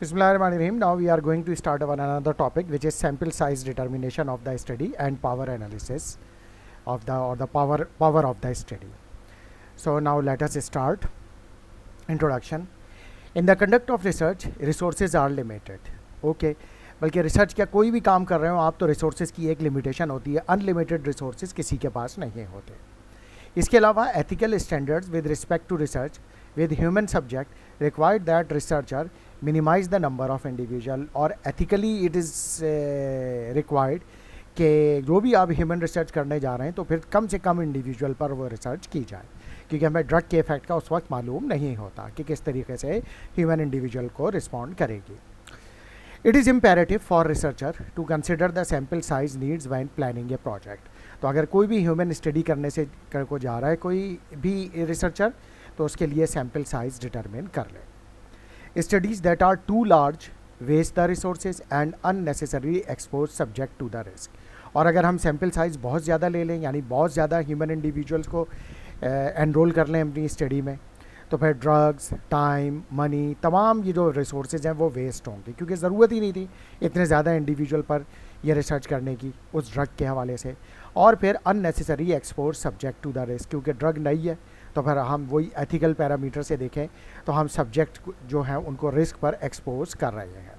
Bismillahirrahmanirrahim. Now we are going to start on another topic, which is sample size determination of the study and power analysis of the power of the study. So now let us start. Introduction. In the conduct of research, resources are limited. Okay. बल्कि research का कोई भी काम कर रहे हो आप तो रिसोर्सेज की एक लिमिटेशन होती है, अनलिमिटेड रिसोर्सेज किसी के पास नहीं होते. इसके अलावा ethical standards with respect to research with human subject required that researcher minimize the number of individual और ethically it is required कि जो भी आप ह्यूमन रिसर्च करने जा रहे हैं तो फिर कम से कम इंडिविजुअल पर वो रिसर्च की जाए, क्योंकि हमें ड्रग के इफेक्ट का उस वक्त मालूम नहीं होता कि किस तरीके से ह्यूमन इंडिविजुअल को रिस्पॉन्ड करेगी. It is imperative for researcher to consider the sample size needs when planning a project. तो अगर कोई भी ह्यूमन स्टडी करने से को जा रहा है कोई भी रिसर्चर, तो उसके लिए सैम्पल साइज डिटरमिन कर ले. Studies that are too large waste the resources and unnecessary expose subject to the risk. और अगर हम सैम्पल साइज बहुत ज़्यादा ले लें, यानी बहुत ज़्यादा ह्यूमन इंडिविजुअल्स को एनरोल कर लें अपनी स्टडी में, तो फिर ड्रग्स, टाइम, मनी, तमाम ये जो रिसोर्सेज हैं वो वेस्ट होंगे, क्योंकि ज़रूरत ही नहीं थी इतने ज़्यादा इंडिविजुअल पर ये रिसर्च करने की उस ड्रग के हवाले से. और फिर unnecessary expose subject to the risk, क्योंकि ड्रग नहीं है तो फिर हम वही एथिकल पैरामीटर से देखें तो हम सब्जेक्ट जो हैं उनको रिस्क पर एक्सपोज कर रहे हैं.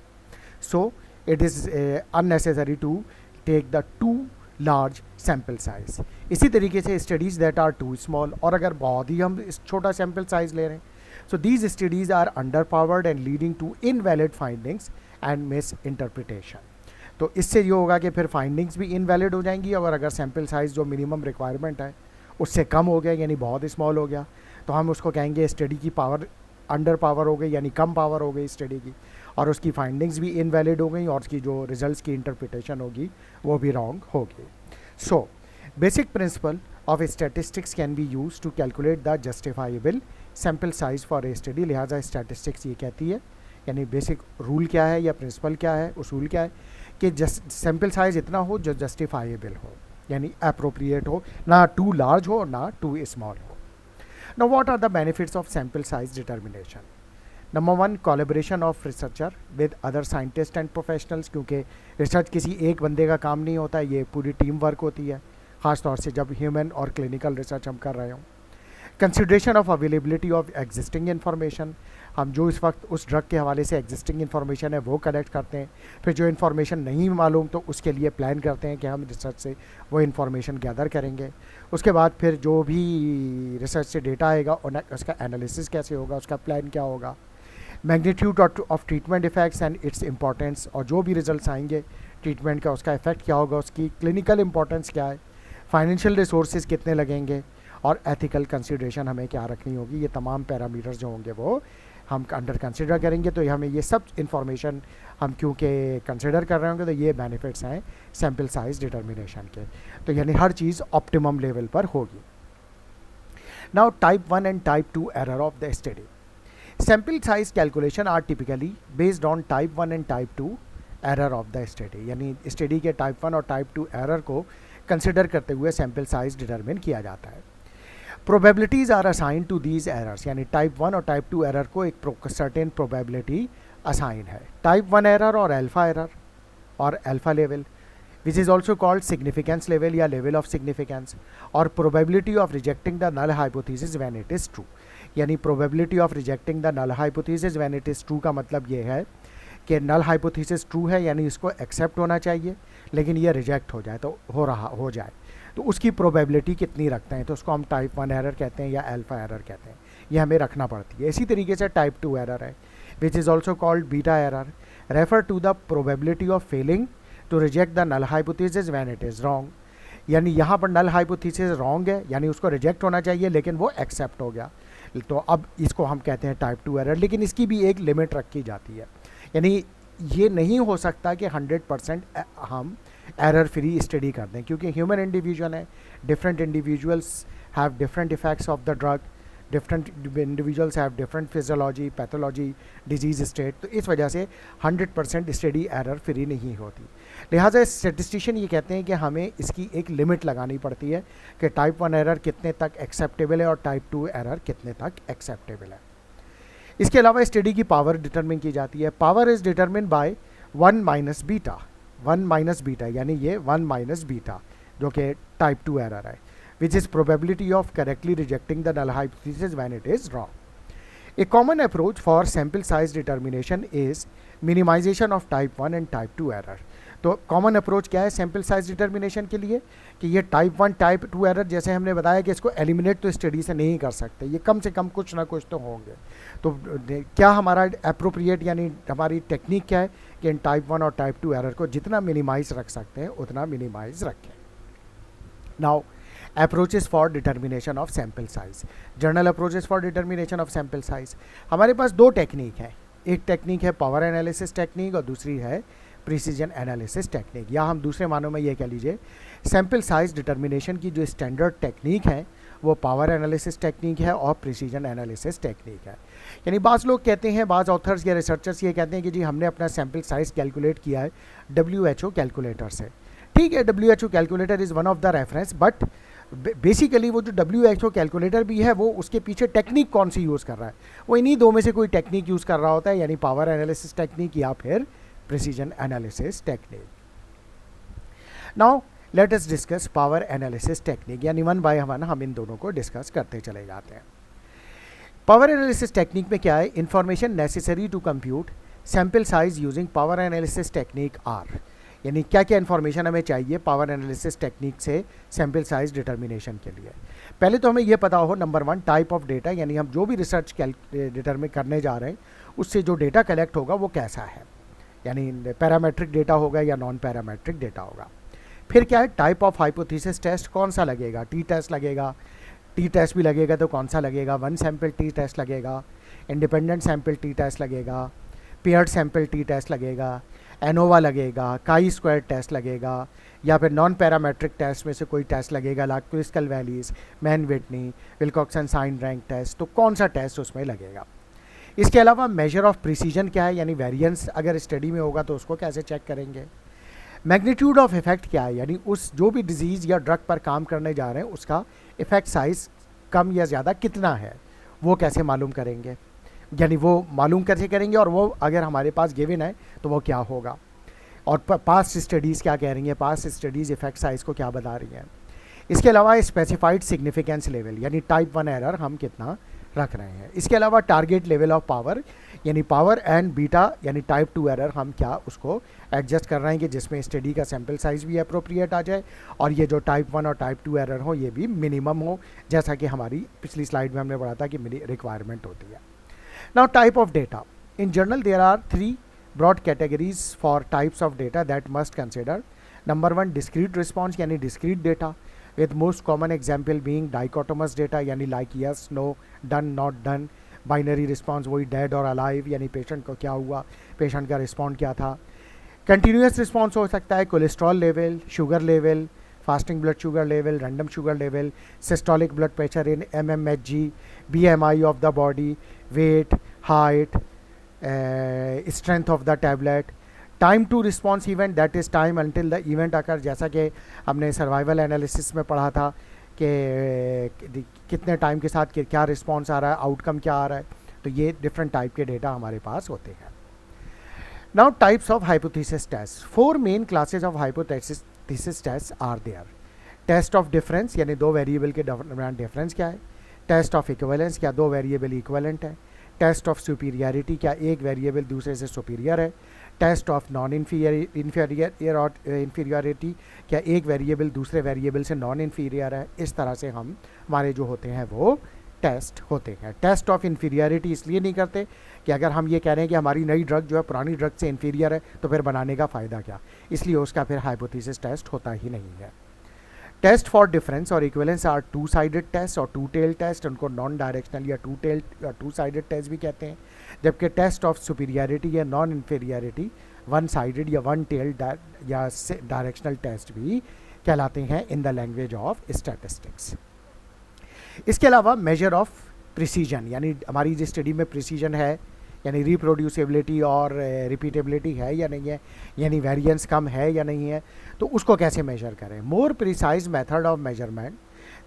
So it is unnecessary to take the too large sample size. इसी तरीके से studies that are too small, और अगर बहुत ही हम छोटा सैम्पल साइज ले रहे हैं, so these studies are underpowered and leading to invalid findings and misinterpretation. तो इससे ये होगा कि फिर फाइंडिंग्स भी इनवैलिड हो जाएंगी, और अगर सैम्पल साइज जो मिनिमम रिक्वायरमेंट है उससे कम हो गया, यानी बहुत स्मॉल हो गया, तो हम उसको कहेंगे स्टडी की पावर अंडर पावर हो गई, यानी कम पावर हो गई स्टडी की, और उसकी फाइंडिंग्स भी इनवैलिड हो गई, और उसकी जो रिजल्ट्स की इंटरप्रिटेशन होगी वो भी रॉन्ग होगी. So basic principle of statistics can be use to calculate the justifiable sample size for a study. लिहाजा स्टैटिस्टिक्स ये कहती है, यानी बेसिक रूल क्या है या प्रिंसिपल क्या है, उसूल क्या है, कि सैम्पल साइज इतना हो जो जस्टिफाइबल हो, यानी अप्रोप्रिएट हो, ना टू लार्ज हो ना टू स्मॉल हो. Now what are the benefits of sample size determination. Number one, collaboration of researcher with other scientist and professionals, क्योंकि रिसर्च किसी एक बंदे का काम नहीं होता, ये पूरी टीम वर्क होती है, ख़ास तौर से जब ह्यूमन और क्लिनिकल रिसर्च हम कर रहे हों. Consideration of availability of existing information, हम जो इस वक्त उस ड्रग के हवाले से एग्जिस्टिंग इन्फॉर्मेशन है वो कलेक्ट करते हैं, फिर जो इन्फॉर्मेशन नहीं मालूम तो उसके लिए प्लान करते हैं कि हम रिसर्च से वो इन्फॉर्मेशन गैदर करेंगे. उसके बाद फिर जो भी रिसर्च से डेटा आएगा उसका एनालिसिस कैसे होगा, उसका प्लान क्या होगा. Magnitude of treatment effects and its importance, और जो भी रिजल्ट्स आएंगे ट्रीटमेंट का उसका इफेक्ट क्या होगा, उसकी क्लिनिकल इंपॉर्टेंस क्या है, फाइनेंशियल रिसोर्सेज कितने लगेंगे, और एथिकल कंसिडरेशन हमें क्या रखनी होगी. ये तमाम पैरामीटर्स जो होंगे वो हम अंडर कंसिडर करेंगे. तो हमें ये सब इंफॉर्मेशन हम क्योंकि कंसिडर कर रहे होंगे, तो ये बेनिफिट्स हैं सैम्पल साइज डिटर्मिनेशन के. तो यानी हर चीज़ ऑप्टिमम लेवल पर होगी. Now type 1 and type 2 error of the study. Sample size calculation are typically based on type 1 and type 2 error of the study, यानी स्टडी के टाइप 1 और टाइप 2 एरर को consider करते हुए सैम्पल साइज डिटर्मिन किया जाता है. Probabilities are assign to these errors, यानी टाइप 1 और टाइप 2 एरर को एक सर्टेन प्रोबेबिलिटी असाइन है. टाइप 1 एरर और alpha level which is also called significance level या लेवल ऑफ सिग्निफिकेंस, और probability of rejecting the null hypothesis when it is true. यानी probability of rejecting the null hypothesis when it is true का मतलब ये है कि null hypothesis true है, यानी इसको एक्सेप्ट होना चाहिए, लेकिन ये रिजेक्ट हो जाए तो हो जाए तो उसकी प्रोबेबिलिटी कितनी रखते हैं, तो उसको हम टाइप 1 एरर कहते हैं या अल्फा एरर कहते हैं. ये हमें रखना पड़ती है. इसी तरीके से टाइप 2 एरर है which is also called beta error, refer to the probability of failing to reject the null hypothesis when it is wrong. यानी यहाँ पर नल हाइपोथेसिस रॉन्ग है, यानी उसको रिजेक्ट होना चाहिए लेकिन वो एक्सेप्ट हो गया, तो अब इसको हम कहते हैं टाइप 2 एरर. लेकिन इसकी भी एक लिमिट रखी जाती है, यानी ये नहीं हो सकता कि 100% हम एरर फ्री स्टडी कर दें, क्योंकि ह्यूमन इंडिविजुअल है, different individuals have different effects of the drug, different individuals have different physiology, pathology, disease state, तो इस वजह से 100% स्टडी एरर फ्री नहीं होती. लिहाजा स्टैटिस्टिशियन ये कहते हैं कि हमें इसकी एक लिमिट लगानी पड़ती है कि टाइप 1 एरर कितने तक एक्सेप्टेबल है और टाइप 2 एरर कितने तक एक्सेप्टेबल है. इसके अलावा स्टडी की पावर डिटरमिन की जाती है। Power is determine by 1 minus beta, 1 minus beta यानी ये 1 माइनस बीटा जो कि टाइप 2 एरर है, which is probability of correctly rejecting the null hypothesis when it is wrong. A common approach for sample size determination is minimization of type 1 and type 2 error। तो common approach क्या है sample size determination के लिए कि ये type 1 type 2 error जैसे हमने बताया कि इसको एलिमिनेट तो स्टडी से नहीं कर सकते, ये कम से कम कुछ ना कुछ तो होंगे। तो क्या हमारा अप्रोप्रिएट यानी हमारी टेक्निक क्या है कि इन टाइप 1 और टाइप 2 एरर को जितना मिनिमाइज रख सकते हैं उतना मिनिमाइज रखें। Now approaches for determination of sample size, journal approaches for determination of sample size। हमारे पास दो टेक्निक है, एक टेक्निक है पावर एनालिसिस टेक्निक और दूसरी है प्रिसीजन एनालिसिस टेक्निक, या हम दूसरे मानों में ये कह लीजिए सैम्पल साइज डिटर्मिनेशन की जो स्टैंडर्ड टेक्निक है वो पावर एनालिसिस टेक्निक है और प्रिसीजन एनालिसिस टेक्निक है। यानी बाज़ लोग कहते हैं, बाज़ ऑथर्स या रिसर्चर्स ये कहते हैं कि जी हमने अपना सैम्पल साइज कैलकुलेट किया है WHO कैलकुलेटर से। ठीक है, WHO calculator is one of the reference, but basically वो जो WHO कैलकुलेटर भी है वो उसके पीछे टेक्निक कौन सी यूज़ कर रहा है, वो इन्हीं दो में से कोई टेक्निक यूज़ कर रहा होता है, यानी पावर एनालिसिस टेक्निक या फिर precision analysis technique. Now let us discuss power analysis technique, यानी वन बाय वन हम इन दोनों को डिस्कस करते चले जाते हैं। पावर एनालिसिस टेक्निक में क्या है, information necessary to compute sample size using power analysis technique are, यानी क्या क्या इन्फॉर्मेशन हमें चाहिए पावर एनालिसिस टेक्निक से सैम्पल साइज डिटर्मिनेशन के लिए। पहले तो हमें यह पता हो नंबर 1 टाइप ऑफ डेटा, यानी हम जो भी रिसर्च डिटर्मिन करने जा रहे हैं उससे जो डेटा कलेक्ट होगा वो कैसा है, यानी पैरामेट्रिक डेटा होगा या नॉन पैरामेट्रिक डेटा होगा। फिर क्या है टाइप ऑफ हाइपोथेसिस टेस्ट, कौन सा लगेगा, टी टेस्ट लगेगा, टी टेस्ट भी लगेगा तो कौन सा लगेगा, वन सैम्पल टी टेस्ट लगेगा, इंडिपेंडेंट सैम्पल टी टेस्ट लगेगा, पेयर्ड सैम्पल टी टेस्ट लगेगा, एनोवा लगेगा, काई स्क्वायर टेस्ट लगेगा, या फिर नॉन पैरामेट्रिक टेस्ट में से कोई टेस्ट लगेगा like Kruskal Wallis, Mann Whitney, Wilcoxon sign rank test, तो कौन सा टेस्ट उसमें लगेगा। इसके अलावा मेजर ऑफ प्रिसीजन क्या है, यानी वेरिएंस अगर स्टडी में होगा तो उसको कैसे चेक करेंगे। मैग्नीट्यूड ऑफ इफेक्ट क्या है, यानी उस जो भी डिजीज़ या ड्रग पर काम करने जा रहे हैं उसका इफेक्ट साइज कम या ज़्यादा कितना है वो कैसे मालूम करेंगे, यानी वो मालूम कैसे करेंगे और वो अगर हमारे पास गिवन है तो वो क्या होगा, और पास्ट स्टडीज़ क्या कह रही हैं, पास्ट स्टडीज़ इफेक्ट साइज को क्या बता रही हैं। इसके अलावा स्पेसिफाइड सिग्निफिकेंस लेवल, यानी टाइप 1 एरर हम कितना रख रहे हैं। इसके अलावा टारगेट लेवल ऑफ पावर, यानी पावर एंड बीटा यानी टाइप 2 एरर हम क्या उसको एडजस्ट कर रहे हैं कि जिसमें स्टडी का सैम्पल साइज भी अप्रोप्रिएट आ जाए और ये जो टाइप 1 और टाइप 2 एरर हो ये भी मिनिमम हो, जैसा कि हमारी पिछली स्लाइड में हमने पढ़ा था कि रिक्वायरमेंट होती है। Now type of data. In general there are 3 broad categories for types of data that must consider. Number 1 discrete response यानी discrete data, with most common example being dichotomous data यानी like yes, no, done, not done, binary response वही dead और alive यानी patient को क्या हुआ, patient का response क्या था। Continuous response हो सकता है cholesterol level, sugar level, fasting blood sugar level, random sugar level, systolic blood pressure in mmHg, BMI of the body, weight, height, strength of the tablet, time to response event that is time until the event occur, जैसा कि हमने survival analysis में पढ़ा था कि कितने time के साथ क्या रिस्पॉन्स आ रहा है, आउटकम क्या आ रहा है, तो ये डिफरेंट टाइप के डेटा हमारे पास होते हैं। Now types of hypothesis test, 4 main classes of hypothesis test are there. Test of difference यानी दो वेरिएबल के दरमियान डिफरेंस क्या है, टेस्ट ऑफ इक्विवेलेंस क्या दो वेरिएबल इक्विवेलेंट है, टेस्ट ऑफ सुपीरियरिटी क्या एक वेरिएबल दूसरे से सुपीरियर है, टेस्ट ऑफ नॉन इन्फीरियरिटी क्या एक वेरिएबल दूसरे वेरिएबल से नॉन इन्फीरियर है। इस तरह से हम हमारे जो होते हैं वो टेस्ट होते हैं। टेस्ट ऑफ इन्फीरियरिटी इसलिए नहीं करते कि अगर हम ये कह रहे हैं कि हमारी नई ड्रग जो है पुरानी ड्रग से इन्फीरियर है तो फिर बनाने का फ़ायदा क्या, इसलिए उसका फिर हाइपोथेसिस टेस्ट होता ही नहीं है। टेस्ट फॉर डिफरेंस और इक्विवेलेंस आर 2 साइडेड टेस्ट और 2 टेल टेस्ट, उनको नॉन डायरेक्शनल या 2 साइडेड टेस्ट भी कहते हैं, जबकि टेस्ट ऑफ सुपीरियरिटी या नॉन इन्फीरियरिटी 1 साइडेड या 1 टेल या डायरेक्शनल टेस्ट भी कहलाते हैं in the language of statistics. इसके अलावा मेजर ऑफ प्रिसीजन, यानी हमारी जिस स्टडी में प्रिसीजन है यानी रिप्रोड्यूसिबिलिटी और रिपीटेबिलिटी है या नहीं है, यानी वेरिएंस कम है या नहीं है, तो उसको कैसे मेजर करें। More precise method of measurement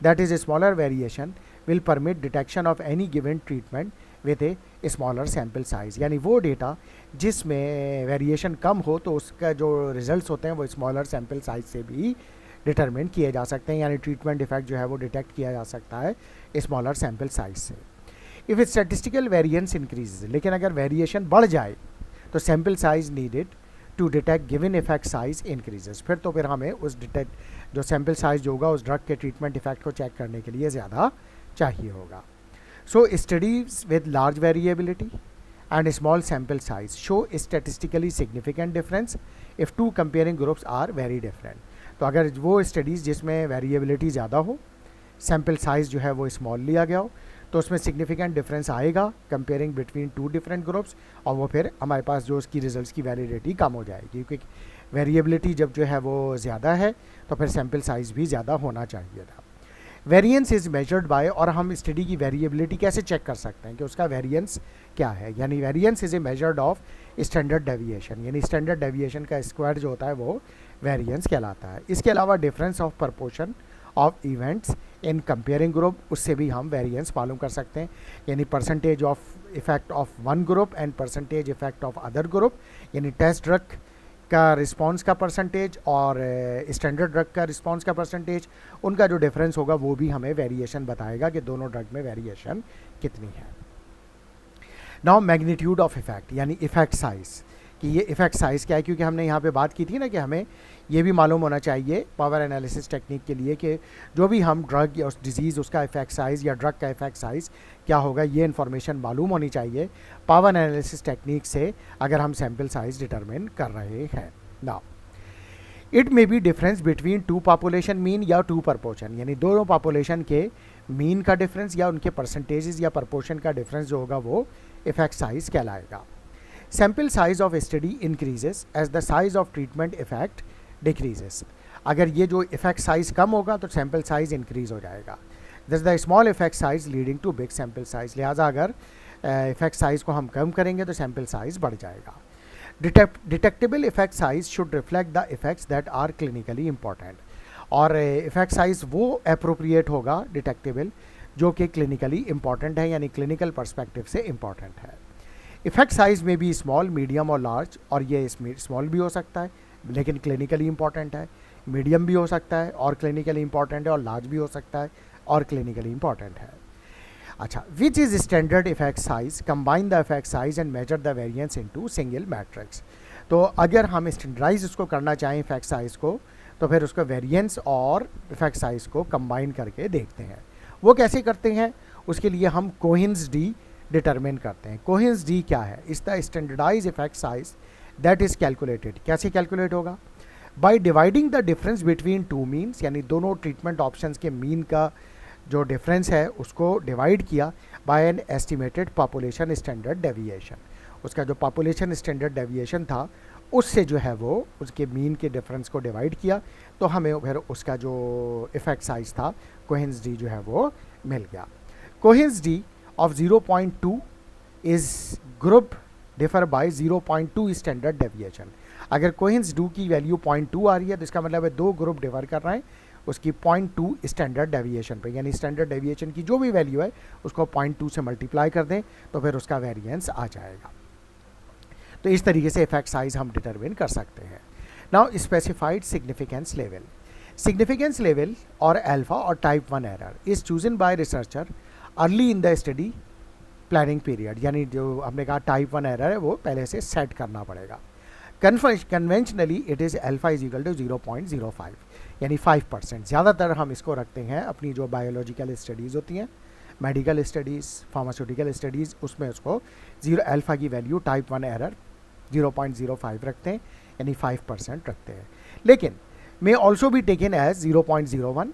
that is smaller variation will permit detection of any given treatment with a smaller sample size, यानी वो डेटा जिसमें वेरिएशन कम हो तो उसका जो रिजल्ट्स होते हैं वो स्मॉलर सैम्पल साइज से भी डिटरमिन किए जा सकते हैं, यानी ट्रीटमेंट इफेक्ट जो है वो डिटेक्ट किया जा सकता है स्मॉलर सैम्पल साइज से। इफ़ स्टैटिस्टिकल वेरिएंस इंक्रीज, लेकिन अगर वेरिएशन बढ़ जाए तो sample size needed to detect given effect size increases, फिर हमें उस जो सैम्पल साइज जो होगा उस ड्रग के ट्रीटमेंट इफेक्ट को चेक करने के लिए ज़्यादा चाहिए होगा। So studies with large variability and small sample size show statistically significant difference if two comparing groups are very different। तो अगर वो स्टडीज़ जिसमें वेरिएबिलिटी ज़्यादा हो, सैम्पल साइज़ जो है वो स्मॉल लिया गया हो, तो उसमें सिग्निफिकेंट डिफरेंस आएगा comparing between two different groups, और वो फिर हमारे पास जो उसकी रिजल्ट्स की वैलिडिटी कम हो जाएगी, क्योंकि वेरिएबिलिटी जब जो है वो ज़्यादा है तो फिर सैम्पल साइज़ भी ज़्यादा होना चाहिए था। वेरिएंस इज़ मेजर्ड बाय, और हम स्टडी की वेरिएबिलिटी कैसे चेक कर सकते हैं कि उसका वेरिएंस क्या है, यानी variance is a measured of standard deviation, यानी स्टैंडर्ड डेविएशन का स्क्वायर जो होता है वो वेरिएंस कहलाता है। इसके अलावा difference of proportion of events in comparing group, उससे भी हम वेरिएंस मालूम कर सकते हैं, यानी percentage of effect of one group and percentage effect of other group, यानी टेस्ट ड्रग का रिस्पांस का परसेंटेज और स्टैंडर्ड ड्रग का रिस्पांस का परसेंटेज, उनका जो डिफरेंस होगा वो भी हमें वेरिएशन बताएगा कि दोनों ड्रग में वेरिएशन कितनी है। नाउ मैग्नीट्यूड ऑफ इफेक्ट, यानी इफेक्ट साइज, कि ये इफेक्ट साइज़ क्या है, क्योंकि हमने यहाँ पे बात की थी ना कि हमें ये भी मालूम होना चाहिए पावर एनालिसिस टेक्निक के लिए कि जो भी हम ड्रग या उस डिजीज़ उसका इफेक्ट साइज़ या ड्रग का इफेक्ट साइज़ क्या होगा, ये इन्फॉर्मेशन मालूम होनी चाहिए पावर एनालिसिस टेक्निक से अगर हम सैम्पल साइज़ डिटरमिन कर रहे हैं। Now it may be difference between to population mean या टू प्रपोर्शन, यानी दोनों पॉपुलेशन के मीन का डिफरेंस या उनके परसेंटेजेस या प्रपोर्शन का डिफरेंस जो होगा वो इफेक्ट साइज़ कहलाएगा। Sample size of study increases as the size of treatment effect decreases, अगर ये जो इफेक्ट साइज कम होगा तो सैम्पल साइज इंक्रीज हो जाएगा। This the small effect size leading to big sample size, लिहाजा अगर इफेक्ट साइज को हम कम करेंगे तो सैम्पल साइज बढ़ जाएगा। Detectable effect size should reflect the effects that are clinically important, और इफेक्ट साइज वो अप्रोप्रिएट होगा डिटेक्टेबल जो कि क्लिनिकली इंपॉर्टेंट है, यानी क्लिनिकल पर्सपेक्टिव से इंपॉर्टेंट है। इफेक्ट साइज में भी स्मॉल, मीडियम और लार्ज, और ये स्मॉल भी हो सकता है लेकिन क्लिनिकली इंपॉर्टेंट है, मीडियम भी हो सकता है और क्लिनिकली इंपॉर्टेंट है, और लार्ज भी हो सकता है और क्लिनिकली इंपॉर्टेंट है। अच्छा, which is standard effect size, combine the effect size and measure the variance into single matrix. तो अगर हम स्टैंडर्डाइज उसको करना चाहें इफेक्ट साइज को, तो फिर उसको वेरिएंस और इफेक्ट साइज को कंबाइन करके देखते हैं। वो कैसे करते हैं, उसके लिए हम कोहिन्स डी डिटरमिन करते हैं। कोहिन्स डी क्या है, is the standardize effect size that is calculated, कैसे कैलकुलेट होगा, by dividing the difference between two means, यानी दोनों ट्रीटमेंट ऑप्शंस के मीन का जो डिफरेंस है उसको डिवाइड किया by an estimated population standard deviation, उसका जो पॉपुलेशन स्टैंडर्ड डेविएशन था उससे जो है वो उसके मीन के डिफरेंस को डिवाइड किया, तो हमें फिर उसका जो इफेक्ट साइज था कोहिन्स डी जो है वो मिल गया। Cohen's d of 0.2 is group differ by 0.2 standard deviation. अगर कोहिन्स डू की वैल्यू 0.2 आ रही है तो इसका मतलब है दो ग्रुप डिफर कर रहे हैं उसकी 0.2 स्टैंडर्ड डेविएशन पे, यानी स्टैंडर्ड डेविएशन की जो भी वैल्यू है उसको 0.2 से मल्टीप्लाई कर दें तो फिर उसका वेरिएंस आ जाएगा। तो इस तरीके से इफेक्ट साइज हम डिटरमिन कर सकते हैं। Now specified significance level, significance level और अल्फा और type 1 error is chosen bye researcher early in the study planning period, यानी जो हमने कहा टाइप 1 एरर है वो पहले से सेट करना पड़ेगा। Conventionally it is alpha is equal to 0.05, यानी 5%। ज़्यादातर हम इसको रखते हैं अपनी जो बायोलॉजिकल स्टडीज़ होती हैं, मेडिकल स्टडीज़, फार्मास्यूटिकल स्टडीज़, उसमें उसको अल्फा की वैल्यू टाइप 1 एरर 0.05 रखते हैं, यानी 5% रखते हैं। लेकिन मे ऑल्सो भी टेकन एज 0.01,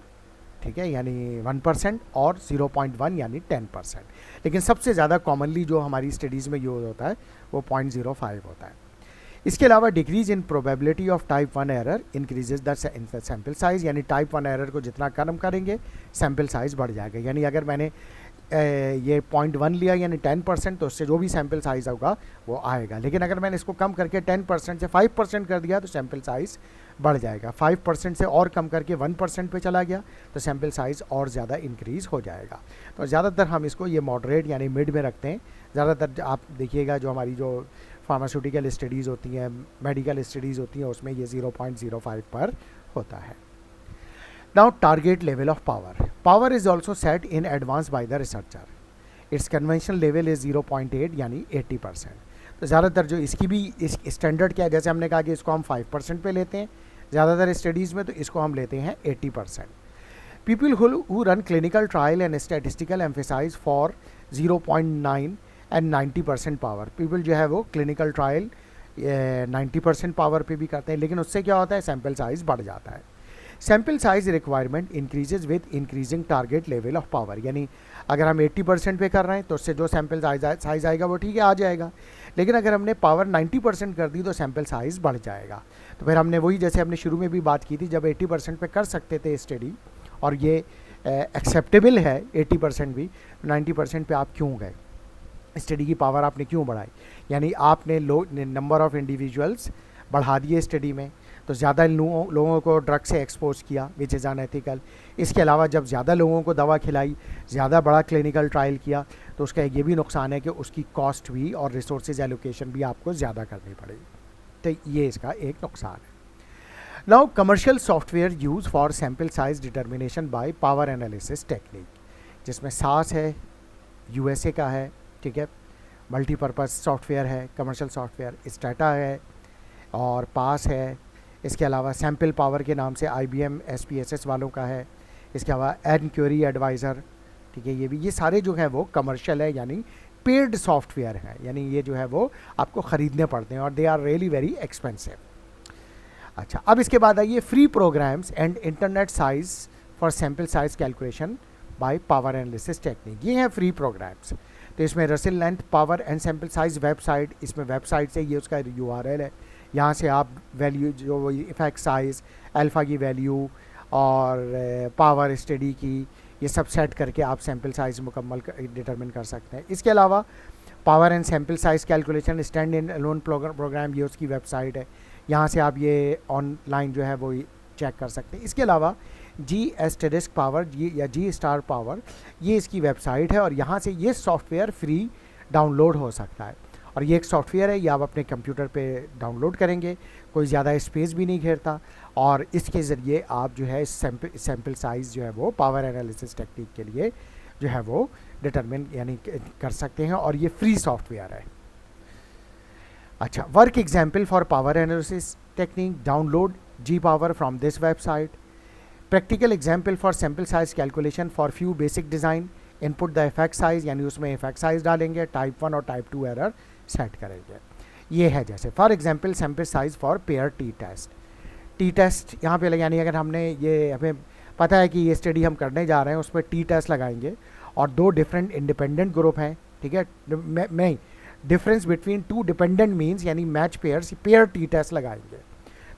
ठीक है, यानी 1%, और 0.1 यानी 10%। लेकिन सबसे ज़्यादा कॉमनली जो हमारी स्टडीज़ में यूज होता है वो 0.05 होता है। इसके अलावा decrease in probability of type 1 error increases the sample size, यानी टाइप 1 एरर को जितना कम करेंगे सैम्पल साइज़ बढ़ जाएगा। यानी अगर मैंने ये 0.1 लिया यानी 10%, तो उससे जो भी सैम्पल साइज़ होगा वो आएगा। लेकिन अगर मैंने इसको कम करके 10% से 5% कर दिया तो सैम्पल साइज़ बढ़ जाएगा। 5% से और कम करके 1% पे चला गया तो सैम्पल साइज़ और ज़्यादा इंक्रीज़ हो जाएगा। तो ज़्यादातर हम इसको ये मॉडरेट यानी मिड में रखते हैं ज़्यादातर आप देखिएगा जो हमारी जो फार्मास्यूटिकल स्टडीज़ होती हैं, मेडिकल स्टडीज़ होती हैं, उसमें ये 0.05 पर होता है। Now target level of power, power is also set in advance by the researcher, it's conventional level is 0.8 यानी 80%। तो ज़्यादातर जो इसकी भी इस स्टैंडर्ड क्या है, जैसे हमने कहा कि इसको हम 5% पे लेते हैं ज़्यादातर स्टडीज़ में, तो इसको हम लेते हैं 80%। People who run clinical trial and statistical emphasise for 0.9 and 90% power, people जो है वो क्लिनिकल ट्रायल 90% पावर पे भी करते हैं, लेकिन उससे क्या होता है, सैम्पल साइज़ बढ़ जाता है। Sample size requirement increases with increasing target level of power, यानी अगर हम 80% पे कर रहे हैं तो उससे जो सैम्पल साइज आएगा वो ठीक है आ जाएगा, लेकिन अगर हमने पावर 90% कर दी तो सैम्पल साइज़ बढ़ जाएगा। तो फिर हमने वही, जैसे हमने शुरू में भी बात की थी, जब 80% पे कर सकते थे स्टडी और ये एक्सेप्टेबल है 80% भी, 90% पे आप क्यों गए, स्टडी की पावर आपने क्यों बढ़ाई, यानी आपने नंबर ऑफ इंडिविजुअल्स बढ़ा दिए स्टडी में, तो ज़्यादा लोगों को ड्रग से एक्सपोज किया विच इज़ अनएथिकल। इसके अलावा जब ज़्यादा लोगों को दवा खिलाई, ज़्यादा बड़ा क्लिनिकल ट्रायल किया, तो उसका ये भी नुकसान है कि उसकी कॉस्ट भी और रिसोर्सेज एलोकेशन भी आपको ज़्यादा करनी पड़ेगी, तो ये इसका एक नुकसान है। Now commercial software use for sample size determination by power analysis technique, जिसमें सास है, यूएसए का है, ठीक है, मल्टीपर्पज़ सॉफ्टवेयर है, कमर्शियल सॉफ्टवेयर, स्टाटा है और पास है। इसके अलावा सैम्पल पावर के नाम से IBM SPSS वालों का है। इसके अलावा एनक्वेरी एडवाइज़र, ठीक है, ये सारे जो है वो कमर्शियल है, यानी पेड सॉफ्टवेयर है, यानी ये जो है वो आपको ख़रीदने पड़ते हैं और they are really very expensive. अच्छा, अब इसके बाद आइए free programs and internet size for sample size calculation by power analysis technique, ये हैं फ्री प्रोग्राम्स। तो इसमें Russell Lenth power and sample size website, इसमें वेबसाइट से ये उसका URL है, यहाँ से आप वैल्यू जो इफेक्ट साइज, अल्फ़ा की वैल्यू और पावर स्टडी की, ये सब सेट करके आप सैम्पल साइज मुकम्मल डिटरमिन कर सकते हैं। इसके अलावा power and sample size calculation stand in alone program, ये उसकी वेबसाइट है, यहाँ से आप ये ऑनलाइन जो है वो चेक कर सकते हैं। इसके अलावा G* पावर या G* पावर, ये इसकी वेबसाइट है और यहाँ से ये सॉफ्टवेयर फ्री डाउनलोड हो सकता है। और ये एक सॉफ्टवेयर है, ये आप अपने कंप्यूटर पे डाउनलोड करेंगे, कोई ज़्यादा स्पेस भी नहीं घेरता, और इसके ज़रिए आप जो है सैम्पल साइज़ जो है वो पावर एनालिसिस टेक्निक के लिए जो है वो डिटरमिन यानी कर सकते हैं, और ये फ्री सॉफ्टवेयर है। अच्छा, work example for power analysis technique, download G power from this website, practical example for sample size calculation for few basic design, input the effect size, यानी उसमें इफेक्ट साइज डालेंगे, टाइप 1 और type 2 error set करेंगे। ये है जैसे for example sample size for pair T test यहाँ पे यानी अगर हमने ये, हमें पता है कि ये स्टडी हम करने जा रहे हैं, उसमें टी टेस्ट लगाएंगे और 2 डिफरेंट इंडिपेंडेंट ग्रुप हैं, ठीक है, नहीं डिफरेंस बिटवीन 2 डिपेंडेंट मीन्स यानी match pairs, pair T test लगाएंगे।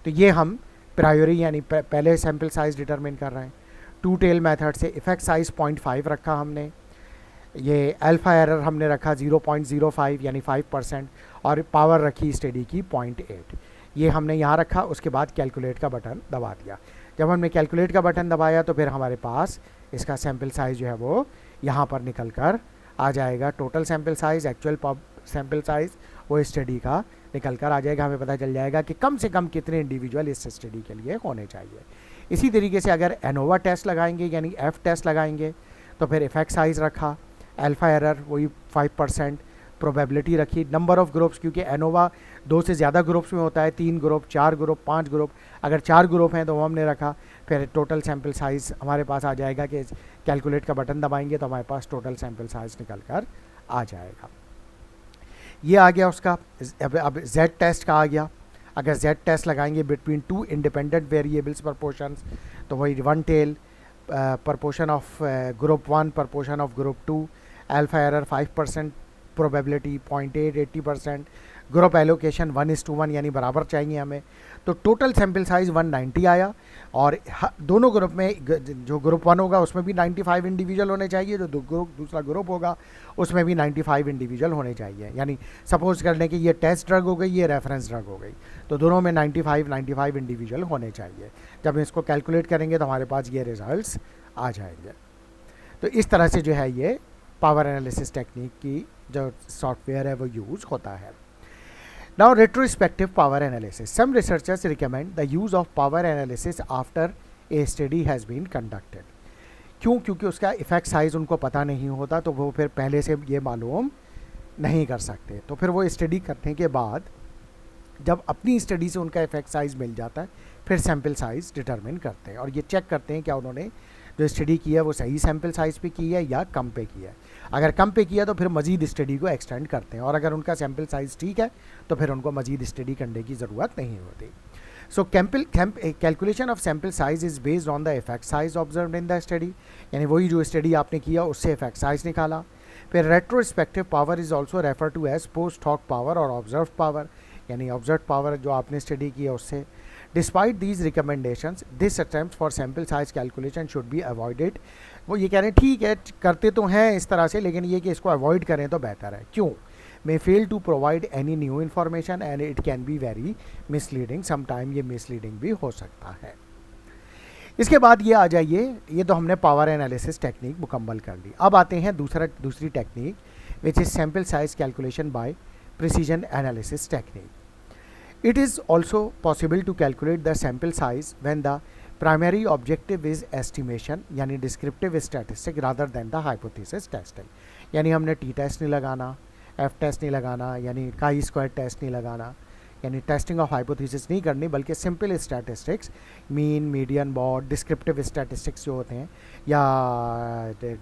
तो ये हम प्रायोरी यानी पहले सैम्पल साइज डिटरमिन कर रहे हैं। 2 टेल मेथड से इफेक्ट साइज 0.5 रखा हमने, ये अल्फ़ा एरर हमने रखा 0.05 यानी 5%, और पावर रखी स्टडी की 0.8, ये हमने यहाँ रखा। उसके बाद कैलकुलेट का बटन दबा दिया। जब हमने कैलकुलेट का बटन दबाया तो फिर हमारे पास इसका सैम्पल साइज़ जो है वो यहाँ पर निकल कर आ जाएगा। Total sample size, actual sample size वो स्टडी का निकल कर आ जाएगा। हमें पता चल जाएगा कि कम से कम कितने इंडिविजुअल इस स्टडी के लिए होने चाहिए। इसी तरीके से अगर एनोवा टेस्ट लगाएंगे यानी F टेस्ट लगाएंगे तो फिर इफेक्ट साइज़ रखा, अल्फ़ा एरर वही 5%, प्रोबेबिलिटी रखी, नंबर ऑफ़ ग्रुप्स, क्योंकि एनोवा 2 से ज़्यादा ग्रुप्स में होता है, 3 ग्रुप, 4 ग्रुप, 5 ग्रुप, अगर 4 ग्रुप हैं तो वो हमने रखा। फिर टोटल सैम्पल साइज़ हमारे पास आ जाएगा कि कैलकुलेट का बटन दबाएंगे तो हमारे पास टोटल सैम्पल साइज़ निकल कर आ जाएगा। ये आ गया उसका। अब Z टेस्ट का आ गया। अगर Z टेस्ट लगाएंगे बिटवीन 2 इंडिपेंडेंट वेरिएबल्स प्रपोर्शंस, तो वही 1 tell, proportion of group 1, proportion of group 2, alpha error 5%, probability 0.8, 80%, group allocation 1:1 यानी बराबर चाहिए हमें। तो टोटल सैम्पल साइज़ 190 आया, और दोनों ग्रुप में जो ग्रुप 1 होगा उसमें भी 95 इंडिविजुअल होने चाहिए, जो दूसरा ग्रुप होगा उसमें भी 95 इंडिविजुअल होने चाहिए। यानी सपोज कर लें कि ये टेस्ट ड्रग हो गई, ये रेफरेंस ड्रग हो गई, तो दोनों में 95 इंडिविजुअल होने चाहिए। जब इसको कैलकुलेट करेंगे तो हमारे पास ये रिजल्ट्स आ जाएंगे। तो इस तरह से जो है ये पावर एनालिसिस टेक्निक की जो सॉफ्टवेयर है वो यूज़ होता है। Now retrospective power analysis, some researchers recommend the use of power analysis after a study has been conducted. क्यों? क्योंकि उसका इफेक्ट साइज़ उनको पता नहीं होता, तो वो फिर पहले से ये मालूम नहीं कर सकते, तो फिर वो स्टडी करने के बाद जब अपनी स्टडी से उनका इफेक्ट साइज़ मिल जाता है फिर सैम्पल साइज़ डिटरमिन करते हैं और ये चेक करते हैं क्या उन्होंने जो स्टडी की है वो सही सैम्पल साइज़ पे की है या कम पे की है। अगर कम पे किया तो फिर मज़ीद स्टडी को एक्सटेंड करते हैं और अगर उनका सैम्पल साइज़ ठीक है तो फिर उनको मज़ीद स्टडी करने की ज़रूरत नहीं होती। So calculation of sample size is based on the effect size observed in the study, यानी वही जो स्टडी आपने किया उससे इफेक्ट साइज़ निकाला। फिर retrospective power is also refer to as post hoc power और ऑब्जर्व पावर, यानी ऑब्जर्व पावर जो आपने स्टडी की है उससे। Despite these recommendations this attempt for sample size calculation should be avoided. वो ये कह रहे हैं ठीक है करते तो हैं इस तरह से, लेकिन ये कि इसको अवॉइड करें तो बेहतर है। क्यों? may fail to provide any new information and it can be very misleading, sometime ये misleading भी हो सकता है। इसके बाद ये आ जाइए, ये तो हमने पावर एनालिसिस टेक्निक मुकम्मल कर ली। अब आते हैं दूसरी technique which is sample size calculation by precision analysis technique. It is also possible to calculate the sample size when the primary objective is estimation, यानी descriptive statistic rather than the hypothesis testing. यानी हमने T test नहीं लगाना, F test नहीं लगाना, यानी chi square test नहीं लगाना, यानी टेस्टिंग ऑफ हाइपोथेसिस नहीं करनी, बल्कि simple statistics, mean, median, mod, descriptive statistics जो होते हैं या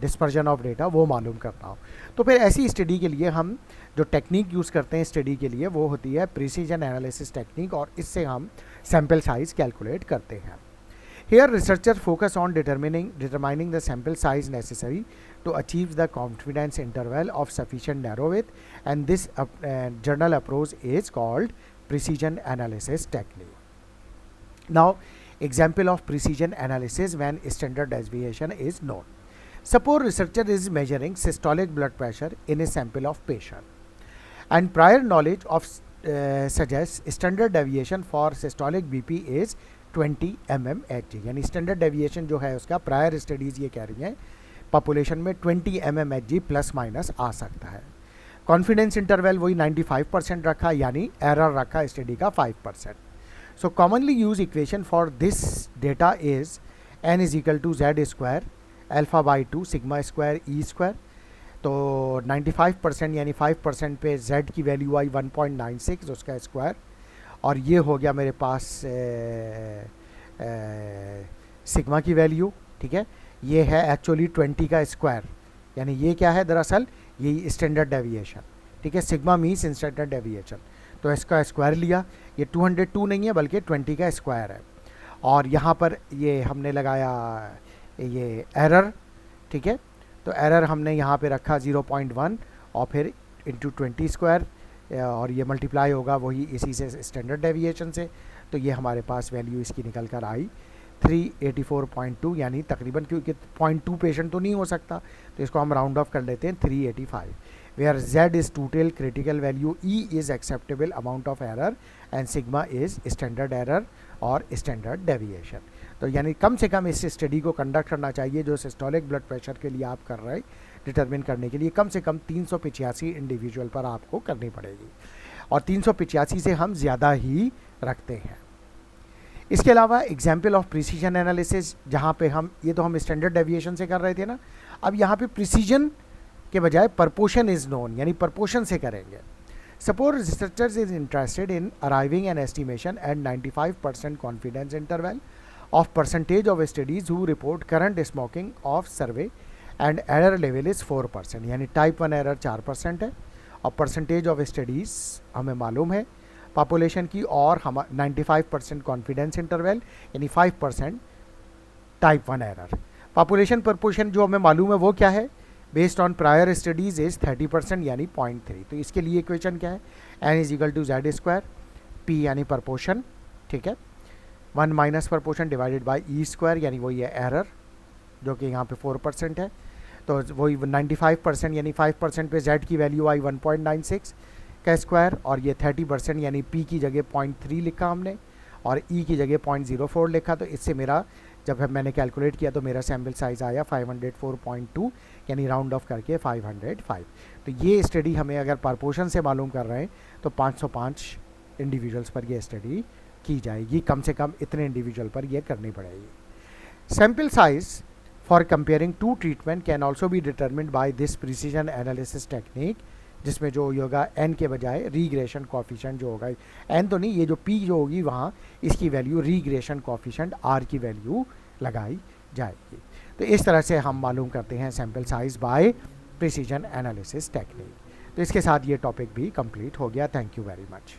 डिस्पर्जन ऑफ डेटा वो मालूम करना हो। तो फिर ऐसी स्टडी के लिए हम जो टेक्निक यूज़ करते हैं स्टडी के लिए वो होती है प्रिसीजन एनालिसिस टेक्निक, और इससे हम सैम्पल साइज कैलकुलेट करते हैं। Here researchers focus on determining the sample size necessary to achieve the confidence interval of sufficient narrow width, and this general approach is called precision analysis technique. Now, example of precision analysis when standard deviation is known. Suppose researcher is measuring systolic blood pressure in a sample of patient, and prior knowledge of suggests standard deviation for systolic BP is 20 mmHg, यानी standard deviation जो है उसका prior studies ये कह रही हैं population में 20 mmHg plus minus आ सकता है। कॉन्फिडेंस इंटरवल वही 95% रखा, यानी एरर रखा स्टडी का 5%। So commonly use equation for this data is n is equal to z square alpha by 2 sigma square E square. तो 95% यानी 5% पे z की वैल्यू आई 1.96 उसका स्क्वायर, और ये हो गया मेरे पास सिग्मा की वैल्यू, ठीक है। ये है एक्चुअली 20 का स्क्वायर, यानी ये क्या है दरअसल ये स्टैंडर्ड डेविएशन, ठीक है। सिग्मा मीन्स स्टैंडर्ड डेविएशन, तो इसका स्क्वायर लिया, ये 202 नहीं है बल्कि 20 का स्क्वायर है। और यहाँ पर ये हमने लगाया ये एरर, ठीक है। तो एरर हमने यहाँ पे रखा 0.1 और फिर इंटू 20 स्क्वायर, और ये मल्टीप्लाई होगा वही इसी से स्टैंडर्ड डेविएशन से। तो ये हमारे पास वैल्यू इसकी निकल कर आई 384.2, यानी तकरीबन, क्योंकि 0.2 पेशेंट तो नहीं हो सकता तो इसको हम राउंड ऑफ कर लेते हैं 385, where z is total critical value, e is acceptable amount of error and sigma is standard error और स्टैंडर्ड डेविएशन। तो यानी कम से कम इस स्टडी को कंडक्ट करना चाहिए जो सिस्टोलिक ब्लड प्रेशर के लिए आप कर रहे हैं, डिटरमिन करने के लिए कम से कम 385 इंडिविजुअल पर आपको करनी पड़ेगी, और 385 से हम ज़्यादा ही रखते हैं। इसके अलावा एग्जाम्पल ऑफ प्रिसीजन एनालिसिस, जहाँ पे हम ये तो हम स्टैंडर्ड डेविएशन से कर रहे थे ना, अब यहाँ पे प्रिसीजन के बजाय प्रपोर्शन इज़ नोन, यानी प्रपोर्शन से करेंगे। Suppose researchers is interested in arriving an estimation at 95% confidence interval of percentage of studies who report current smoking of survey and error level is 4%, यानी टाइप 1 एरर 4% है, और percentage of studies हमें मालूम है population की, और हम 95% confidence interval यानी 5% टाइप 1 एरर। पॉपुलेशन प्रपोर्शन जो हमें मालूम है वो क्या है, based on prior studies is 30% यानी 0.3। तो इसके लिए इक्वेशन क्या है, n is equal to z square, p यानी प्रपोर्शन, ठीक है, 1 minus proportion divided by E square, यानी वही है एरर जो कि यहाँ पे 4% है। तो वही 95% यानी 5% पे z की वैल्यू आई 1.96 का स्क्वायर, और ये 30% यानी p की जगह 0.3 लिखा हमने और e की जगह 0.04 लिखा। तो इससे मेरा जब मैंने कैलकुलेट किया तो मेरा सैम्पल साइज़ आया 504.2, यानी राउंड ऑफ करके 505। तो ये स्टडी हमें अगर प्रपोर्शन से मालूम कर रहे हैं तो 505 इंडिविजुअल्स पर ये स्टडी की जाएगी, कम से कम इतने इंडिविजुअल पर ये करनी पड़ेगी। Sample size for comparing two treatment can also be determined by this precision analysis technique, जिसमें जो होगा n के बजाय रीग्रेशन कॉफिशेंट जो होगा, n तो नहीं, ये जो p जो होगी वहाँ इसकी वैल्यू रीग्रेशन कॉफिशेंट r की वैल्यू लगाई जाएगी। तो इस तरह से हम मालूम करते हैं sample size by precision analysis technique. तो इसके साथ ये टॉपिक भी कंप्लीट हो गया। Thank you very much.